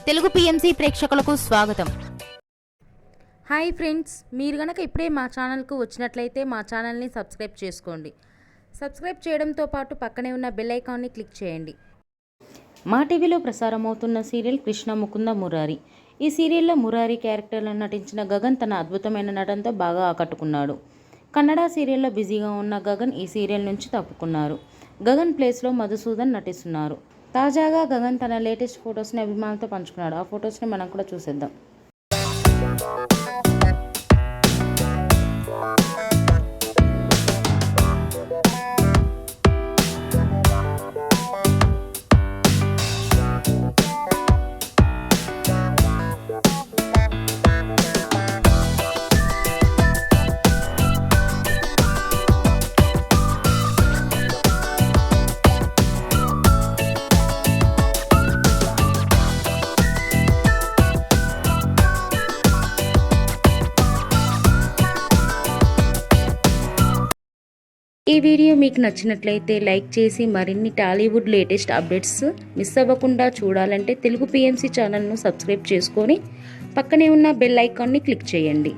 Telugu PMC ప్రేక్షకులకు స్వాగతం. Hi friends, మీరు గనక ఇప్పుడే మా ఛానల్కు వచ్చినట్లయితే మా ఛానల్ని సబ్స్క్రైబ్ చేసుకోండి. సబ్స్క్రైబ్ చేయడంతో పాటు పక్కనే ఉన్న బెల్ ఐకాన్ని క్లిక్ చేయండి. మా టీవీలో ప్రసారమవుతున్న సీరియల్ కృష్ణ ముకుంద మురారి. ఈ సీరియల్లో మురారి క్యారెక్టర్లో నటించిన గగన్ తన అద్భుతమైన నటనతో బాగా ఆకట్టుకున్నాడు. కన్నడ సీరియల్లో బిజీగా ఉన్న గగన్ ఈ సీరియల్ నుంచి తప్పుకున్నారు. గగన్ ప్లేస్లో మధుసూదన్ నటిస్తున్నారు. తాజాగా గగన్ తన లేటెస్ట్ ఫొటోస్ని అభిమానులతో పంచుకున్నాడు. ఆ ఫొటోస్ని మనం కూడా చూసేద్దాం. ఈ వీడియో మీకు నచ్చినట్లయితే లైక్ చేసి మరిన్ని టాలీవుడ్ లేటెస్ట్ అప్డేట్స్ మిస్ అవ్వకుండా చూడాలంటే తెలుగు పిఎంసి ఛానల్ను సబ్స్క్రైబ్ చేసుకొని పక్కనే ఉన్న బెల్ ఐకాన్ని క్లిక్ చేయండి.